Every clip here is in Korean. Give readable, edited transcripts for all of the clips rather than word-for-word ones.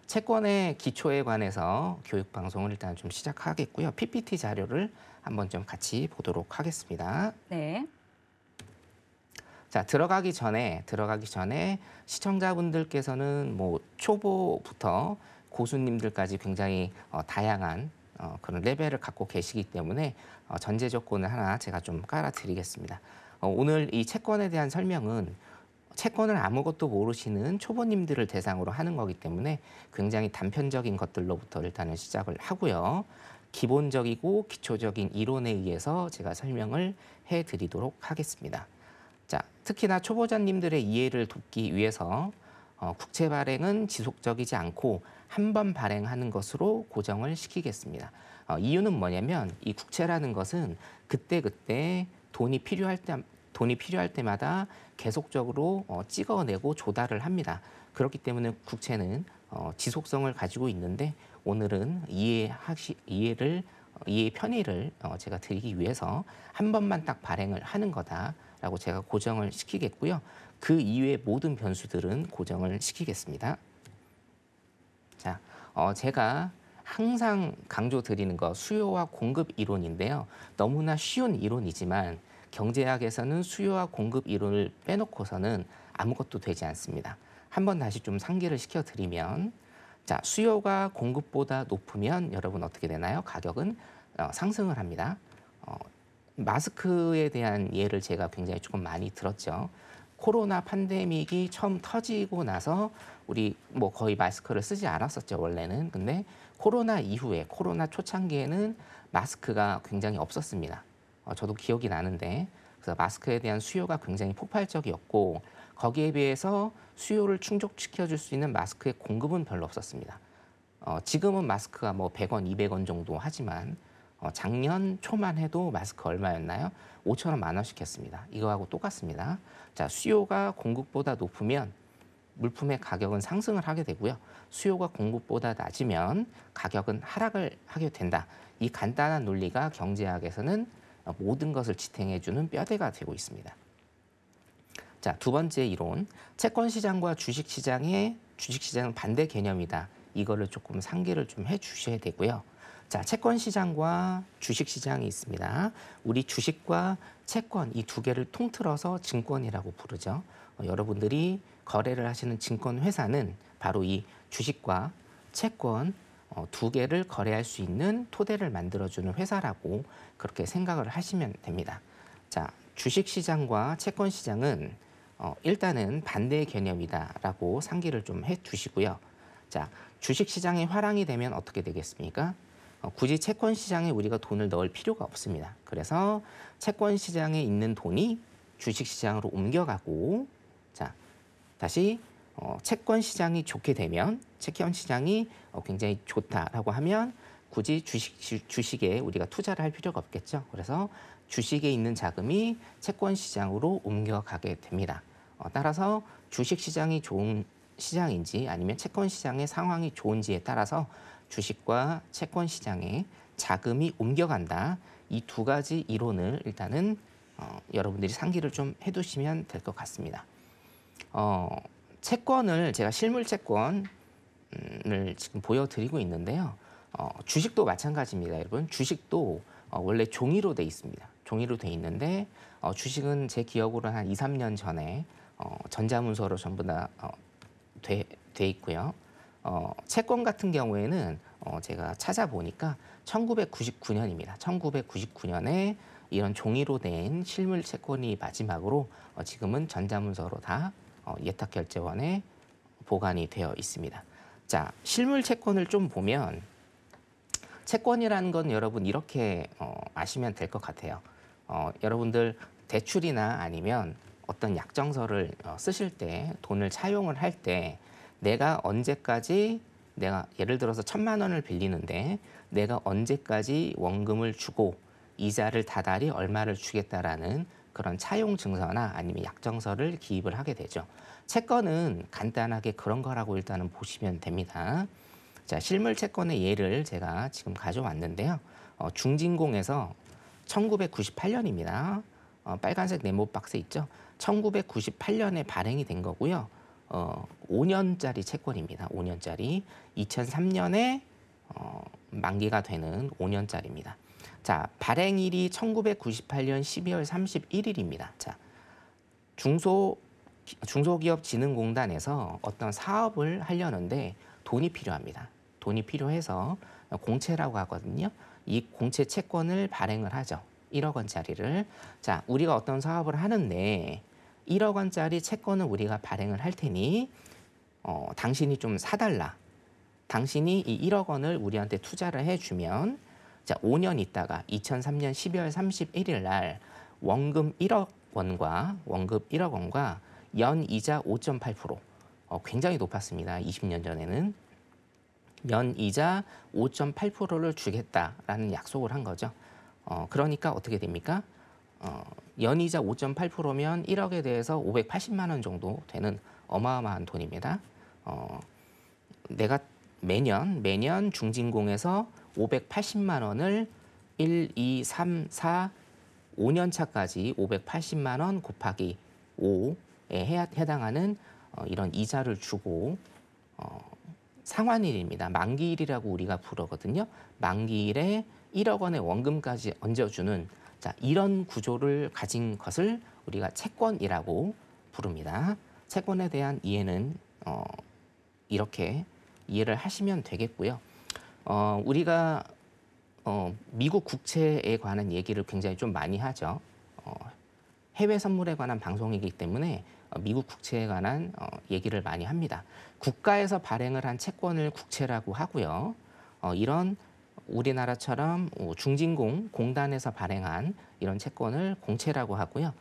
채권의 기초에 관해서 교육 방송을 일단 좀 시작하겠고요. PPT 자료를 한번 좀 같이 보도록 하겠습니다. 네. 자, 들어가기 전에 시청자분들께서는 뭐 초보부터 고수님들까지 굉장히 다양한 그런 레벨을 갖고 계시기 때문에 전제 조건을 하나 제가 좀 깔아드리겠습니다. 오늘 이 채권에 대한 설명은 채권을 아무것도 모르시는 초보님들을 대상으로 하는 거기 때문에 굉장히 단편적인 것들로부터 일단은 시작을 하고요. 기본적이고 기초적인 이론에 의해서 제가 설명을 해드리도록 하겠습니다. 자, 특히나 초보자님들의 이해를 돕기 위해서 국채 발행은 지속적이지 않고 한 번 발행하는 것으로 고정을 시키겠습니다. 이유는 뭐냐면 이 국채라는 것은 그때그때 돈이 필요할 때마다 계속적으로 찍어내고 조달을 합니다. 그렇기 때문에 국채는 지속성을 가지고 있는데 오늘은 이해의 편의를 제가 드리기 위해서 한 번만 딱 발행을 하는 거다라고 제가 고정을 시키겠고요. 그 이외의 모든 변수들은 고정을 시키겠습니다. 자, 제가 항상 강조드리는 거 수요와 공급 이론인데요. 너무나 쉬운 이론이지만 경제학에서는 수요와 공급 이론을 빼놓고서는 아무것도 되지 않습니다. 한번 다시 좀 상기를 시켜드리면, 자, 수요가 공급보다 높으면 여러분 어떻게 되나요? 가격은 상승을 합니다. 마스크에 대한 예를 제가 굉장히 조금 많이 들었죠. 코로나 팬데믹이 처음 터지고 나서 우리 뭐 거의 마스크를 쓰지 않았었죠, 원래는. 근데 코로나 이후에, 코로나 초창기에는 마스크가 굉장히 없었습니다. 저도 기억이 나는데, 그래서 마스크에 대한 수요가 굉장히 폭발적이었고, 거기에 비해서 수요를 충족시켜 줄 수 있는 마스크의 공급은 별로 없었습니다. 지금은 마스크가 뭐 100원, 200원 정도 하지만 작년 초만 해도 마스크 얼마였나요? 5천 원, 만 원씩 했습니다. 이거하고 똑같습니다. 자, 수요가 공급보다 높으면 물품의 가격은 상승을 하게 되고요. 수요가 공급보다 낮으면 가격은 하락을 하게 된다. 이 간단한 논리가 경제학에서는 모든 것을 지탱해주는 뼈대가 되고 있습니다. 자, 두 번째 이론, 채권 시장과 주식 시장은 반대 개념이다. 이거를 조금 상기를 좀 해주셔야 되고요. 자, 채권 시장과 주식 시장이 있습니다. 우리 주식과 채권 이 두 개를 통틀어서 증권이라고 부르죠. 여러분들이 거래를 하시는 증권 회사는 바로 이 주식과 채권 두 개를 거래할 수 있는 토대를 만들어주는 회사라고 그렇게 생각을 하시면 됩니다. 자, 주식 시장과 채권 시장은 일단은 반대의 개념이다라고 상기를 좀 해두시고요. 자, 주식 시장이 화랑이 되면 어떻게 되겠습니까? 굳이 채권 시장에 우리가 돈을 넣을 필요가 없습니다. 그래서 채권 시장에 있는 돈이 주식 시장으로 옮겨가고, 자, 다시 채권 시장이 좋게 되면, 채권 시장이 굉장히 좋다라고 하면 굳이 주식에 우리가 투자를 할 필요가 없겠죠. 그래서 주식에 있는 자금이 채권 시장으로 옮겨가게 됩니다. 따라서 주식 시장이 좋은 시장인지 아니면 채권 시장의 상황이 좋은지에 따라서 주식과 채권 시장에 자금이 옮겨간다. 이 두 가지 이론을 일단은 여러분들이 상기를 좀 해두시면 될 것 같습니다. 채권을 제가 실물 채권을 지금 보여드리고 있는데요. 주식도 마찬가지입니다, 여러분. 주식도 원래 종이로 돼 있습니다. 종이로 돼 있는데 주식은 제 기억으로 한 2, 3년 전에 전자문서로 전부 다 돼 있고요. 채권 같은 경우에는 제가 찾아보니까 1999년입니다. 1999년에 이런 종이로 된 실물 채권이 마지막으로 지금은 전자문서로 다 예탁결제원에 보관이 되어 있습니다. 자, 실물 채권을 좀 보면 채권이라는 건 여러분 이렇게 아시면 될 것 같아요. 여러분들 대출이나 아니면 어떤 약정서를 쓰실 때 돈을 차용을 할 때 내가 예를 들어서 1,000만 원을 빌리는데 내가 언제까지 원금을 주고 이자를 다달이 얼마를 주겠다라는 그런 차용 증서나 아니면 약정서를 기입을 하게 되죠. 채권은 간단하게 그런 거라고 일단은 보시면 됩니다. 자, 실물 채권의 예를 제가 지금 가져왔는데요. 중진공에서 1998년입니다. 빨간색 네모 박스 있죠? 1998년에 발행이 된 거고요. 5년짜리 채권입니다. 5년짜리 2003년에 만기가 되는 5년짜리입니다. 자, 발행일이 1998년 12월 31일입니다. 자, 중소기업진흥공단에서 어떤 사업을 하려는데 돈이 필요합니다. 돈이 필요해서 공채라고 하거든요. 이 공채 채권을 발행을 하죠. 1억 원짜리를. 자, 우리가 어떤 사업을 하는데 1억 원짜리 채권을 우리가 발행을 할 테니 당신이 좀 사달라. 당신이 이 1억 원을 우리한테 투자를 해주면 자, 5년 있다가 2003년 12월 31일 날 원금 1억 원과 연이자 5.8% 굉장히 높았습니다. 20년 전에는 연이자 5.8%를 주겠다라는 약속을 한 거죠. 그러니까 어떻게 됩니까? 연이자 5.8%면 1억에 대해서 580만 원 정도 되는 어마어마한 돈입니다. 내가 매년 중진공에서 580만 원을 1, 2, 3, 4, 5년 차까지 580만 원 곱하기 5에 해당하는 이런 이자를 주고 상환일입니다. 만기일이라고 우리가 부르거든요. 만기일에 1억 원의 원금까지 얹어주는 자, 이런 구조를 가진 것을 우리가 채권이라고 부릅니다. 채권에 대한 이해는 이렇게 이해를 하시면 되겠고요. 우리가 미국 국채에 관한 얘기를 굉장히 좀 많이 하죠. 해외 선물에 관한 방송이기 때문에 미국 국채에 관한 얘기를 많이 합니다. 국가에서 발행을 한 채권을 국채라고 하고요. 이런 우리나라처럼 중진공, 공단에서 발행한 이런 채권을 공채라고 하고요.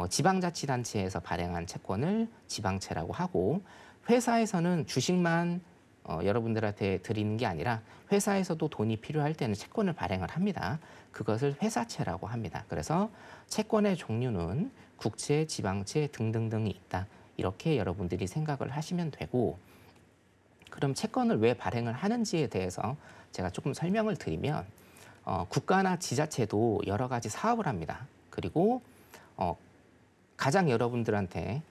지방자치단체에서 발행한 채권을 지방채라고 하고 회사에서는 주식만 여러분들한테 드리는 게 아니라 회사에서도 돈이 필요할 때는 채권을 발행을 합니다. 그것을 회사채라고 합니다. 그래서 채권의 종류는 국채, 지방채 등등등이 있다. 이렇게 여러분들이 생각을 하시면 되고 그럼 채권을 왜 발행을 하는지에 대해서 제가 조금 설명을 드리면 국가나 지자체도 여러 가지 사업을 합니다. 그리고 가장 여러분들한테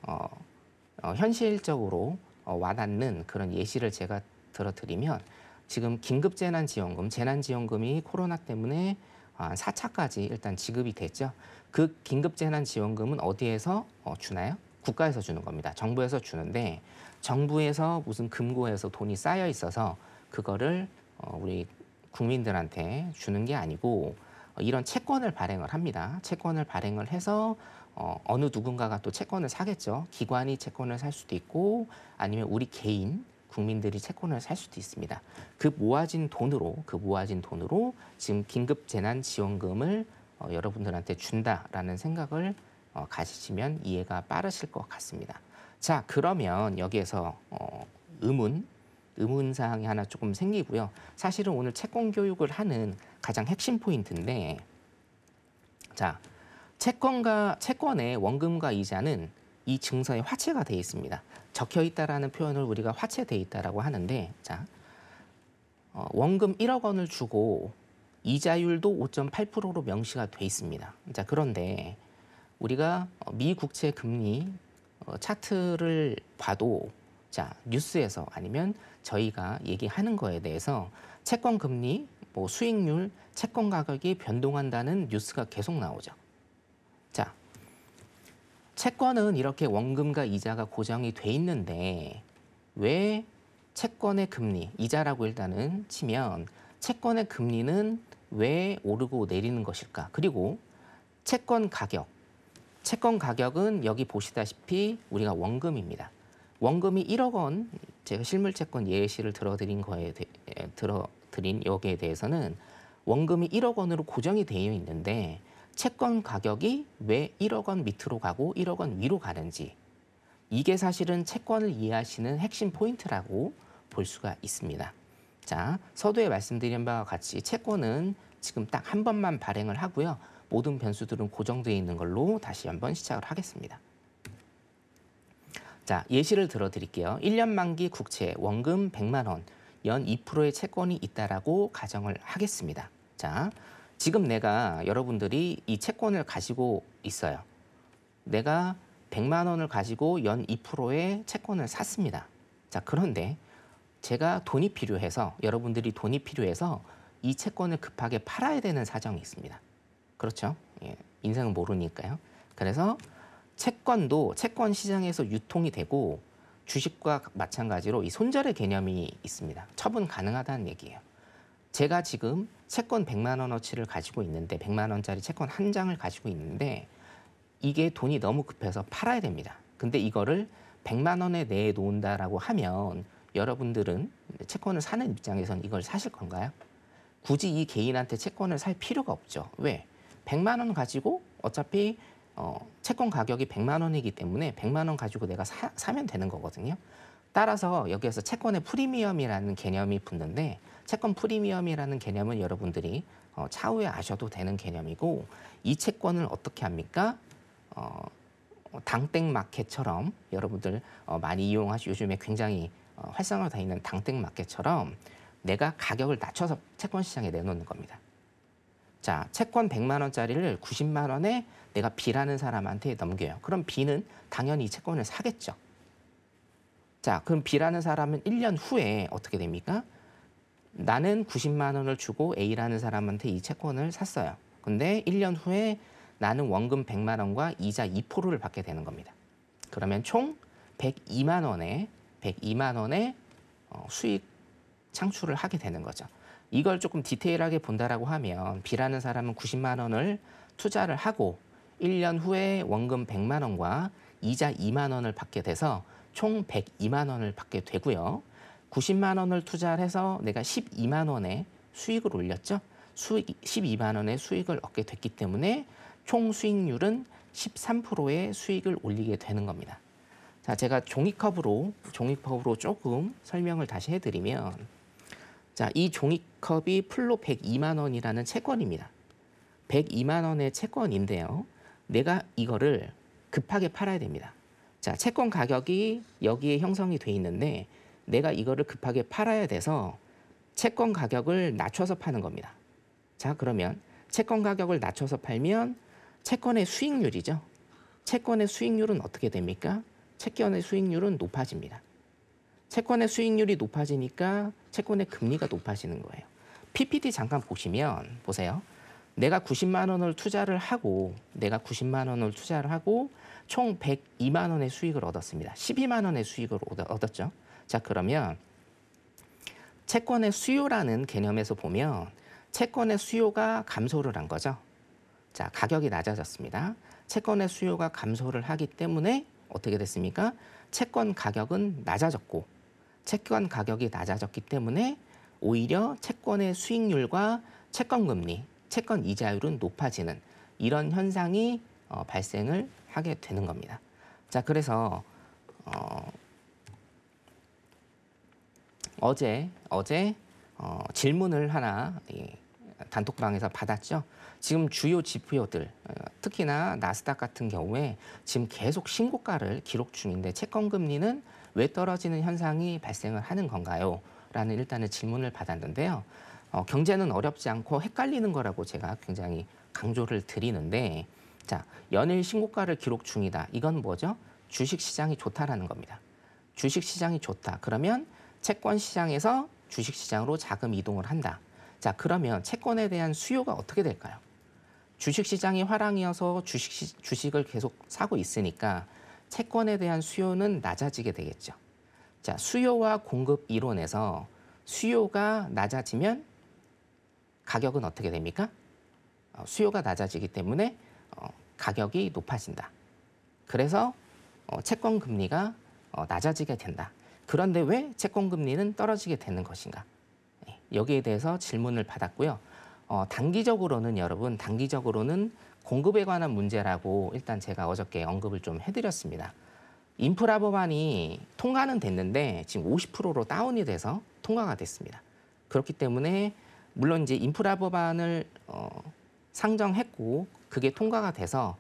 현실적으로 와닿는 그런 예시를 제가 들어드리면 지금 긴급재난지원금, 재난지원금이 코로나 때문에 4차까지 일단 지급이 됐죠. 그 긴급재난지원금은 어디에서 주나요? 국가에서 주는 겁니다. 정부에서 주는데 정부에서 무슨 금고에서 돈이 쌓여 있어서 그거를 우리 국민들한테 주는 게 아니고 이런 채권을 발행을 합니다. 채권을 발행을 해서 어느 누군가가 또 채권을 사겠죠. 기관이 채권을 살 수도 있고 아니면 우리 개인 국민들이 채권을 살 수도 있습니다. 그 모아진 돈으로 지금 긴급재난지원금을 여러분들한테 준다라는 생각을 가지시면 이해가 빠르실 것 같습니다. 자, 그러면 여기에서 의문사항이 하나 조금 생기고요. 사실은 오늘 채권 교육을 하는 가장 핵심 포인트인데 자, 채권의 원금과 이자는 이 증서에 화체가 되어 있습니다. 적혀 있다라는 표현을 우리가 화체되어 있다라고 하는데 자, 원금 1억 원을 주고 이자율도 5.8%로 명시가 돼 있습니다. 자, 그런데 우리가 미 국채 금리 차트를 봐도 자, 뉴스에서 아니면 저희가 얘기하는 거에 대해서 채권 금리, 뭐 수익률, 채권 가격이 변동한다는 뉴스가 계속 나오죠. 자, 채권은 이렇게 원금과 이자가 고정이 돼 있는데 왜 채권의 금리, 이자라고 일단은 치면 채권의 금리는 왜 오르고 내리는 것일까? 그리고 채권 가격은 여기 보시다시피 우리가 원금입니다. 원금이 1억 원, 제가 실물채권 예시를 들어드린 여기에 대해서는 원금이 1억 원으로 고정이 되어 있는데 채권 가격이 왜 1억 원 밑으로 가고 1억 원 위로 가는지 이게 사실은 채권을 이해하시는 핵심 포인트라고 볼 수가 있습니다. 자, 서두에 말씀드린 바와 같이 채권은 지금 딱 한 번만 발행을 하고요. 모든 변수들은 고정되어 있는 걸로 다시 한번 시작을 하겠습니다. 자, 예시를 들어드릴게요. 1년 만기 국채 원금 100만 원, 연 2%의 채권이 있다라고 가정을 하겠습니다. 자, 지금 내가 여러분들이 이 채권을 가지고 있어요. 내가 100만 원을 가지고 연 2%의 채권을 샀습니다. 자, 그런데 제가 돈이 필요해서 여러분들이 돈이 필요해서 이 채권을 급하게 팔아야 되는 사정이 있습니다. 그렇죠? 예, 인생은 모르니까요. 그래서 채권도 채권 시장에서 유통이 되고 주식과 마찬가지로 이 손절의 개념이 있습니다. 처분 가능하다는 얘기예요. 제가 지금 채권 100만 원어치를 가지고 있는데 100만 원짜리 채권 한 장을 가지고 있는데 이게 돈이 너무 급해서 팔아야 됩니다. 근데 이거를 100만 원에 내놓는다라고 하면 여러분들은 채권을 사는 입장에선 이걸 사실 건가요? 굳이 이 개인한테 채권을 살 필요가 없죠. 왜? 100만 원 가지고 어차피 채권 가격이 100만 원이기 때문에 100만 원 가지고 내가 사면 되는 거거든요. 따라서 여기에서 채권의 프리미엄이라는 개념이 붙는데 채권 프리미엄이라는 개념은 여러분들이 차후에 아셔도 되는 개념이고 이 채권을 어떻게 합니까? 당땡 마켓처럼 여러분들 많이 이용하시 요즘에 굉장히 활성화되어 있는 당땡 마켓처럼 내가 가격을 낮춰서 채권 시장에 내놓는 겁니다. 자, 채권 100만 원짜리를 90만 원에 내가 B라는 사람한테 넘겨요. 그럼 B는 당연히 이 채권을 사겠죠. 자, 그럼 B라는 사람은 1년 후에 어떻게 됩니까? 나는 90만 원을 주고 A라는 사람한테 이 채권을 샀어요. 근데 1년 후에 나는 원금 100만 원과 이자 2%를 받게 되는 겁니다. 그러면 총 102만 원의 수익 창출을 하게 되는 거죠. 이걸 조금 디테일하게 본다라고 하면 B라는 사람은 90만 원을 투자를 하고 1년 후에 원금 100만 원과 이자 2만 원을 받게 돼서 총 102만 원을 받게 되고요. 90만 원을 투자를 해서 내가 12만 원의 수익을 올렸죠. 12만 원의 수익을 얻게 됐기 때문에 총 수익률은 13%의 수익을 올리게 되는 겁니다. 자, 제가 종이컵으로 조금 설명을 다시 해드리면 자, 이 종이컵이 풀로 102만 원이라는 채권입니다. 102만 원의 채권인데요. 내가 이거를 급하게 팔아야 됩니다. 자, 채권 가격이 여기에 형성이 돼 있는데 내가 이거를 급하게 팔아야 돼서 채권 가격을 낮춰서 파는 겁니다. 자, 그러면 채권 가격을 낮춰서 팔면 채권의 수익률이죠. 채권의 수익률은 어떻게 됩니까? 채권의 수익률은 높아집니다. 채권의 수익률이 높아지니까 채권의 금리가 높아지는 거예요. PPT 잠깐 보세요. 내가 90만 원을 투자를 하고 총 102만 원의 수익을 얻었습니다. 12만 원의 수익을 얻었죠. 자, 그러면 채권의 수요라는 개념에서 보면 채권의 수요가 감소를 한 거죠. 자, 가격이 낮아졌습니다. 채권의 수요가 감소를 하기 때문에 어떻게 됐습니까? 채권 가격은 낮아졌고 채권 가격이 낮아졌기 때문에 오히려 채권의 수익률과 채권 금리, 채권 이자율은 높아지는 이런 현상이 발생을 하게 되는 겁니다. 자, 그래서 어제 질문을 하나 단톡방에서 받았죠. 지금 주요 지표들, 특히나 나스닥 같은 경우에 지금 계속 신고가를 기록 중인데 채권 금리는 왜 떨어지는 현상이 발생을 하는 건가요? 라는 일단은 질문을 받았는데요. 경제는 어렵지 않고 헷갈리는 거라고 제가 굉장히 강조를 드리는데 자, 연일 신고가를 기록 중이다. 이건 뭐죠? 주식시장이 좋다라는 겁니다. 주식시장이 좋다. 그러면 채권 시장에서 주식시장으로 자금 이동을 한다. 자, 그러면 채권에 대한 수요가 어떻게 될까요? 주식시장이 화랑이어서 주식을 계속 사고 있으니까 채권에 대한 수요는 낮아지게 되겠죠. 자, 수요와 공급 이론에서 수요가 낮아지면 가격은 어떻게 됩니까? 수요가 낮아지기 때문에 가격이 높아진다. 그래서 채권 금리가 낮아지게 된다. 그런데 왜 채권 금리는 떨어지게 되는 것인가? 여기에 대해서 질문을 받았고요. 단기적으로는 공급에 관한 문제라고 일단 제가 어저께 언급을 좀 해드렸습니다. 인프라 법안이 통과는 됐는데 지금 50%로 다운이 돼서 통과가 됐습니다. 그렇기 때문에 물론 이제 인프라 법안을 상정했고 그게 통과가 돼서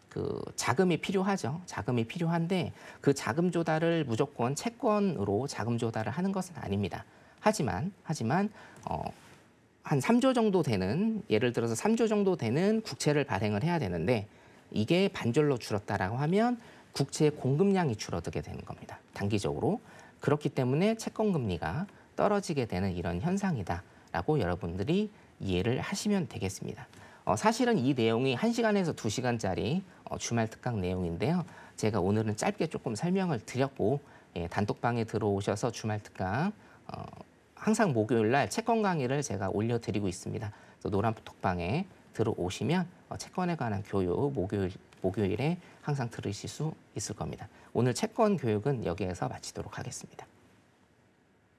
그 자금이 필요하죠. 자금이 필요한데 그 자금 조달을 무조건 채권으로 자금 조달을 하는 것은 아닙니다. 하지만 한 3조 정도 되는 예를 들어서 3조 정도 되는 국채를 발행을 해야 되는데 이게 반절로 줄었다라고 하면 국채 공급량이 줄어들게 되는 겁니다. 단기적으로. 그렇기 때문에 채권 금리가 떨어지게 되는 이런 현상이다라고 여러분들이 이해를 하시면 되겠습니다. 사실은 이 내용이 1시간에서 2시간짜리 주말 특강 내용인데요. 제가 오늘은 짧게 조금 설명을 드렸고 단톡방에 들어오셔서 주말 특강 항상 목요일 날 채권 강의를 제가 올려드리고 있습니다. 그래서 노란 톡방에 들어오시면 채권에 관한 교육 목요일에 항상 들으실 수 있을 겁니다. 오늘 채권 교육은 여기에서 마치도록 하겠습니다.